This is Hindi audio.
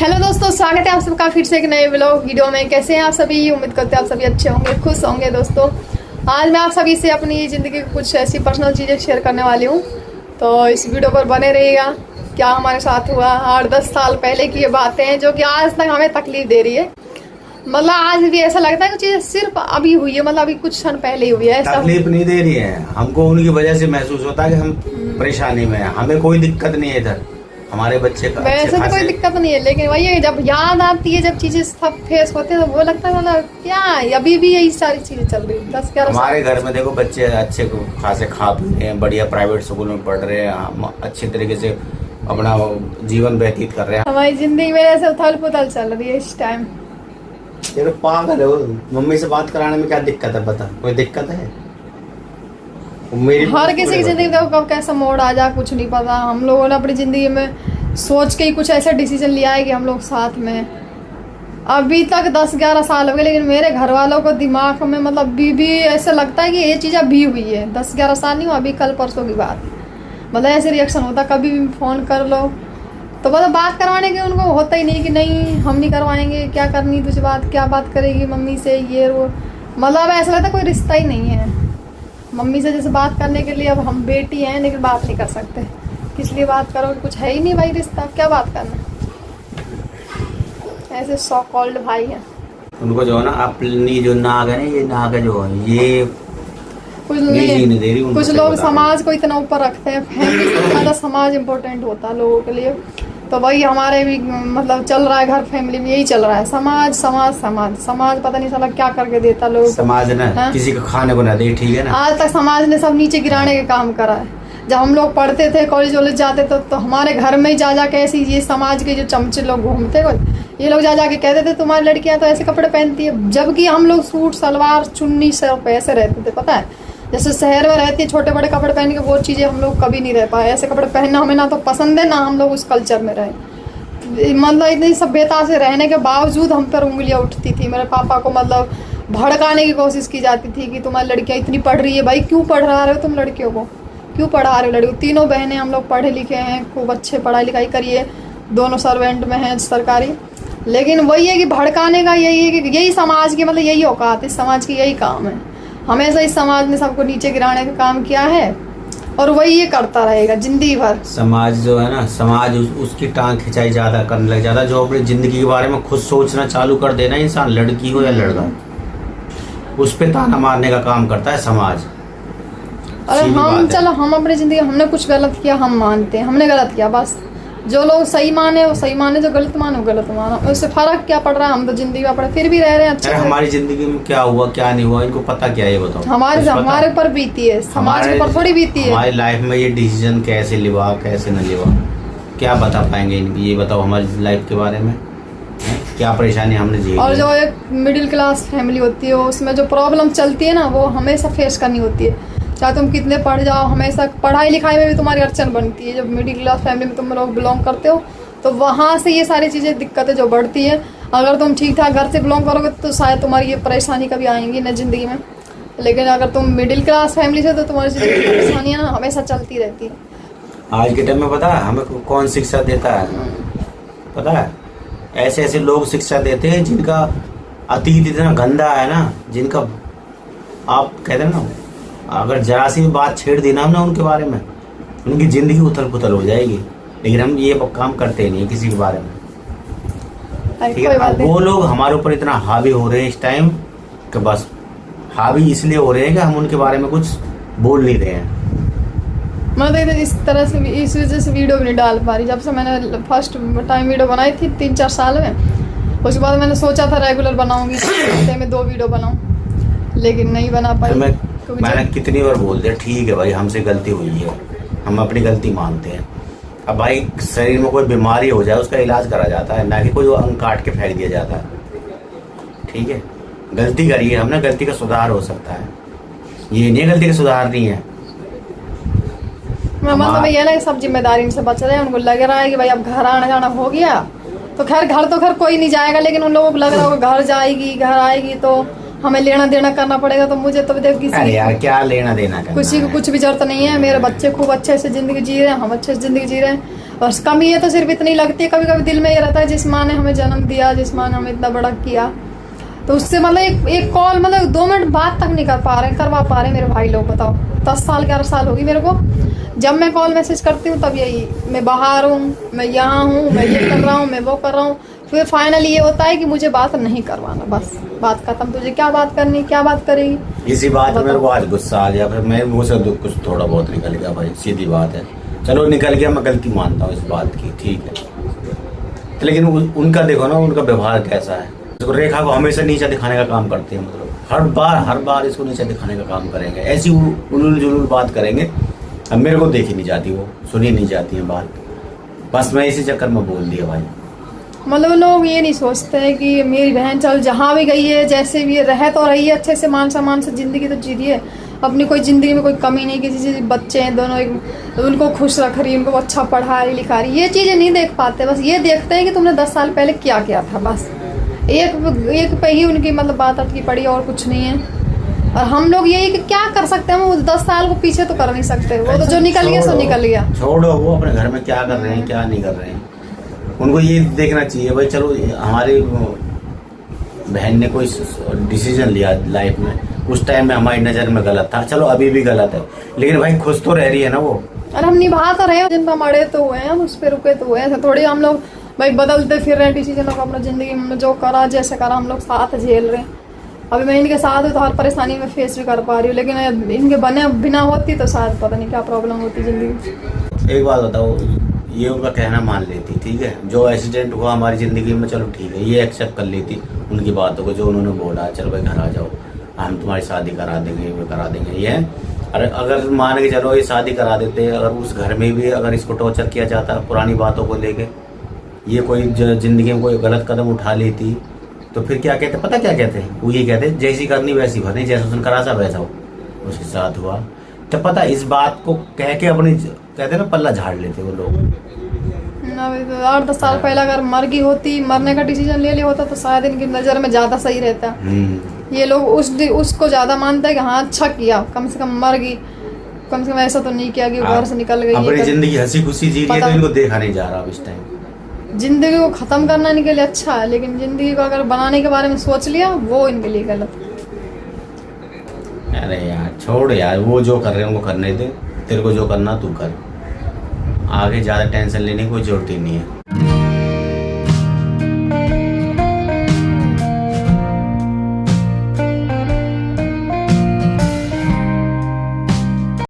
हेलो दोस्तों, स्वागत है आप सबका फिर से एक नए व्लॉग वीडियो में। कैसे हैं आप सभी? उम्मीद करते हैं आप सभी अच्छे होंगे, खुश होंगे। दोस्तों, आज मैं आप सभी से अपनी ज़िंदगी की कुछ ऐसी पर्सनल चीज़ें शेयर करने वाली हूँ, तो इस वीडियो पर बने रहिएगा। क्या हमारे साथ हुआ 8-10 साल पहले की ये बातें हैं जो कि आज तक हमें तकलीफ दे रही है। मतलब आज भी ऐसा लगता है कि चीज़ें सिर्फ अभी हुई है, मतलब अभी कुछ क्षण पहले हुई है। तकलीफ नहीं दे रही है हमको, उनकी वजह से महसूस होता है कि हम परेशानी में हैं। हमें कोई दिक्कत नहीं है इधर, हमारे बच्चे का वैसे तो कोई दिक्कत नहीं है, लेकिन वही है जब याद आती है, जब चीजें सब फेस होते हैं तो वो लगता है मतलब क्या अभी भी यही सारी चीजें चल रही है। 10-11 हमारे घर में देखो बच्चे अच्छे खासे खा पी रहे हैं, बढ़िया प्राइवेट स्कूल में पढ़ रहे हैं, हम अच्छे तरीके से अपना जीवन व्यतीत कर रहे हैं। हमारी जिंदगी में ऐसे उथल पुथल चल रही है इस टाइम। ये पागल हो, मम्मी से बात कराने में क्या दिक्कत है? बता, कोई दिक्कत है? हर किसी की जिंदगी देखो कब कैसा मोड़ आ जा कुछ नहीं पता। हम लोगों ने अपनी जिंदगी में सोच के ही कुछ ऐसा डिसीजन लिया है कि हम लोग साथ में अभी तक 10-11 साल हो गए, लेकिन मेरे घर वालों को दिमाग में मतलब भी ऐसा लगता है कि ये चीज़ अभी हुई है। 10-11 साल नहीं हुआ, अभी कल परसों की बात। मतलब ऐसे रिएक्शन होता, कभी भी फ़ोन कर लो तो मतलब बात करवाने के उनको होता ही नहीं कि नहीं हम नहीं करवाएंगे, क्या करनी तुझे बात, क्या बात करेगी मम्मी से, ये वो। मतलब ऐसा लगता है कोई रिश्ता ही नहीं है। मम्मी से जैसे बात करने के लिए अब हम बेटी हैं लेकिन बात नहीं कर सकते, किस लिए बात करो, कुछ है ही नहीं भाई रिश्ता, क्या बात करना। ऐसे सो कॉल्ड भाई हैं। उनको जो है ना अपनी जो नाग है ना, ये नाग जो है ये कुछ नहीं दे रही। कुछ लोग समाज को इतना ऊपर रखते हैं, फैमिली से ज़्यादा समाज इम्पोर्टेंट होता है लोगों के लिए। तो वही हमारे भी मतलब चल रहा है, घर फैमिली में यही चल रहा है। समाज समाज समाज समाज पता नहीं साला क्या करके देता लोग। समाज ना किसी को खाने को ना दे, ठीक है ना। आज तक समाज ने सब नीचे गिराने का काम करा है। जब हम लोग पढ़ते थे, कॉलेज वॉलेज जाते थे, तो हमारे घर में ही जा के ऐसी ये समाज के जो चमचे लोग घूमते ये लोग जा के कहते थे तुम्हारी लड़कियां तो ऐसे कपड़े पहनती है, जबकि हम लोग सूट सलवार चुन्नी सब ऐसे रहते थे। पता है जैसे शहर में रहती है छोटे बड़े कपड़े पहन के, वो चीज़ें हम लोग कभी नहीं रह पाए। ऐसे कपड़े पहनना हमें ना तो पसंद है, ना हम लोग उस कल्चर में रहे। मतलब इतनी सभ्यता से रहने के बावजूद हम पर उंगलियां उठती थी। मेरे पापा को मतलब भड़काने की कोशिश की जाती थी कि तुम्हारी लड़कियां इतनी पढ़ रही है, भाई क्यों पढ़ा रहे हो तुम लड़कियों को, क्यों पढ़ा रहे हो लड़कियों। तीनों बहनें हम लोग पढ़े लिखे हैं, खूब अच्छे पढ़ाई लिखाई करिए, दोनों सर्वेंट में हैं सरकारी। लेकिन वही है कि भड़काने का यही है कि यही समाज की मतलब यही औकात, इस समाज की यही काम है। हमेशा इस समाज ने सबको नीचे गिराने का काम किया है और वही ये करता रहेगा जिंदगी भर। समाज जो है ना, समाज उसकी टांग खिंचाई ज्यादा करने लग जाता है। जो अपनी जिंदगी के बारे में खुद सोचना चालू कर देना इंसान, लड़की हो या लड़का, उस पे ताना मारने का काम करता है समाज। अरे हम चलो हम अपनी जिंदगी हमने कुछ गलत किया, हम मानते हैं हमने गलत किया, बस जो लोग सही माने वो सही माने, जो गलत माने वो गलत मानो। उससे फर्क क्या पड़ रहा है? हम तो जिंदगी में फिर भी रह रहे हैं अच्छे। हमारी जिंदगी में क्या हुआ क्या नहीं हुआ इनको पता क्या है? ये बताओ। हमारे ऊपर बीती है, समाज के ऊपर थोड़ी बीती है। हमारी लाइफ में ये डिसीजन कैसे लिवा कैसे न लिवा, क्या बता पाएंगे इनकी? ये बताओ हमारी लाइफ के बारे में क्या परेशानी हमने झेली। और जो एक मिडिल क्लास फैमिली होती है उसमें जो प्रॉब्लम चलती है ना, वो हमेशा फेस करनी होती है। चाहे तुम कितने पढ़ जाओ, हमेशा पढ़ाई लिखाई में भी तुम्हारी अड़चन बनती है। जब मिडिल क्लास फैमिली में तुम लोग बिलोंग करते हो तो वहाँ से ये सारी चीज़ें दिक्कतें जो बढ़ती है। अगर तुम ठीक ठाक घर से बिलोंग करोगे तो शायद तुम्हारी ये परेशानी कभी आएंगी ना ज़िंदगी में। लेकिन अगर तुम मिडिल क्लास फैमिली से तो तुम्हारी जिंदगी की परेशानियाँ ना हमेशा चलती रहती है। आज के टाइम में पता है हमें कौन शिक्षा देता है? पता है ऐसे ऐसे लोग शिक्षा देते हैं जिनका अतीत इतना गंदा है ना, जिनका आप कहते हैं ना, अगर जरा सी भी बात छेड़ देना हम ना उनके बारे में, उनकी जिंदगी उथल पुथल हो जाएगी। लेकिन हम ये काम करते नहीं है किसी के बारे में, ठीक है। वो लोग हमारे ऊपर इतना हावी हो रहे हैं इस टाइम कि बस हावी इसलिए हो रहे हैं कि हम उनके बारे में कुछ बोल नहीं रहे हैं। मतलब इस तरह से इस वजह से वीडियो भी नहीं डाल पा रही। जब से मैंने फर्स्ट टाइम वीडियो बनाई थी 3-4 साल में, उसके बाद मैंने सोचा था रेगुलर बनाऊंगी, हफ्ते में 2 वीडियो बनाऊं, लेकिन नहीं बना पाई। मैंने कितनी बार बोल दिया ठीक है भाई हमसे गलती हुई है, हम अपनी गलती मानते हैं। अब भाई शरीर में कोई बीमारी हो जाए उसका इलाज करा जाता है, ना कि कोई अंग काट के फेंक दिया जाता है, ठीक है। गलती करिए हमने, गलती का सुधार हो सकता है, ये नहीं गलती का सुधार नहीं है। मतलब ये ना सब जिम्मेदारी से बच रहे हैं। उनको लग रहा है कि भाई अब घर आना जाना हो गया तो खैर घर तो खैर कोई नहीं जाएगा, लेकिन उन लोगों को लग रहा होगा घर जाएगी, घर आएगी तो हमें लेना देना करना पड़ेगा। तो मुझे तो देख किसी यार क्या लेना देना करना, किसी को कुछ भी जरूरत नहीं है। मेरे बच्चे खूब अच्छे से जिंदगी जी रहे हैं, हम अच्छे से जिंदगी जी रहे हैं। बस कमी है तो सिर्फ इतनी लगती है, कभी कभी दिल में ये रहता है जिस माँ ने हमें जन्म दिया, जिस माँ ने हमें इतना बड़ा किया, तो उससे मतलब एक कॉल मतलब 2 मिनट बात तक नहीं करवा पा रहे मेरे भाई लोग। बताओ 10 साल 11 साल होगी मेरे को, जब मैं कॉल मैसेज करती हूँ तब यही मैं बाहर हूँ, मैं यहाँ हूँ, मैं ये कर रहा हूँ, मैं वो कर रहा हूँ, फिर फाइनली ये होता है कि मुझे बात नहीं करवाना, बस बात खत्म, तुझे क्या बात करनी, क्या बात करेगी। इसी बात में मेरे को आज गुस्सा आ गया, फिर मेरे मुँह से कुछ थोड़ा बहुत निकल गया भाई, सीधी बात है। चलो निकल गया, मैं गलती मानता हूँ इस बात की, ठीक है। तो लेकिन उनका देखो ना, उनका व्यवहार कैसा है। तो रेखा को हमेशा नीचा दिखाने का काम करते हैं, मतलब हर बार इसको नीचा दिखाने का काम करेंगे, ऐसी उलूल जुलूल बात करेंगे। अब मेरे को देखी नहीं जाती, वो सुनी नहीं जाती है बात, बस मैं इसी चक्कर में बोल दिया भाई। मतलब लोग ये नहीं सोचते हैं कि मेरी बहन चल जहाँ भी गई है, जैसे भी रह तो रही है अच्छे से, मान सम्मान से ज़िंदगी तो जी रही है अपनी, कोई ज़िंदगी में कोई कमी नहीं, किसी चीज़, बच्चे हैं दोनों, एक उनको खुश रख रही है, उनको अच्छा पढ़ा रही लिखा रही, ये चीज़ें नहीं देख पाते। बस ये देखते हैं कि तुमने 10 साल पहले क्या किया था, बस एक पे ही उनकी मतलब बात अटकी पड़ी, और कुछ नहीं है। और हम लोग यही कि क्या कर सकते हैं, वो 10 साल को पीछे तो कर नहीं सकते, वो तो जो निकल गया सो निकल गया। छोड़ो, वो अपने घर में क्या कर रहे हैं क्या नहीं कर रहे हैं, उनको ये देखना चाहिए भाई। चलो हमारी बहन ने कोई डिसीजन लिया लाइफ में, उस टाइम में हमारी नज़र में गलत था, चलो अभी भी गलत है, लेकिन भाई खुश तो रह रही है ना वो। और हम निभा तो रहे हैं, जिन पर मरे तो हुए हैं, उस पर रुके तो हुए हैं, थोड़ी हम लोग भाई बदलते फिर रहे हैं डिसीजनों को, अपना ज़िंदगी में जो करा जैसे करा हम लोग साथ झेल रहे हैं। अभी मैं इनके साथ हूँ तो हर परेशानी में फेस भी कर पा रही हूँ, लेकिन इनके बने बिना होती तो शायद पता नहीं क्या प्रॉब्लम होती ज़िंदगी में। एक बात बताओ, ये उनका कहना मान लेती, ठीक है, जो एक्सीडेंट हुआ हमारी ज़िंदगी में, चलो ठीक है, ये एक्सेप्ट कर लेती उनकी बातों को, जो उन्होंने बोला चलो भाई घर आ जाओ, हम तुम्हारी शादी करा देंगे, वो करा देंगे, ये अरे अगर मान के चलो ये शादी करा देते, अगर उस घर में भी अगर इसको टॉर्चर किया जाता पुरानी बातों को लेके, ये कोई ज़िंदगी में कोई गलत कदम उठा लेती, तो फिर क्या कहते, पता क्या कहते हैं, वो ये कहते जैसी करनी वैसी भरनी, जैसा उसने करा सा वैसा हो, उसके साथ हुआ। तो पता इस बात को कह के अपनी कहते ना पल्ला झाड़ लेते वो लोग। 8-10 साल पहले अगर मर गई होती, मरने का डिसीजन ले लिया होता तो शायद इनकी नज़र में ज़्यादा सही रहता। ये लोग उसको ज़्यादा मानते हैं कि हाँ अच्छा किया, कम से कम मर गई, कम से कम ऐसा तो नहीं किया कि घर से निकल गई, अपनी जिंदगी हंसी खुशी जी रही है, तो इनको देखा नहीं जा रहा अब इस टाइम। जिंदगी को ख़त्म करना इनके लिए अच्छा है, लेकिन ज़िंदगी को अगर बनाने के बारे में सोच लिया वो इनके लिए गलत है। अरे यार छोड़ यार, वो जो कर रहे हैं उनको करने दे, तेरे को जो करना तू कर, आगे ज़्यादा टेंशन लेने की कोई जरूरत ही नहीं है।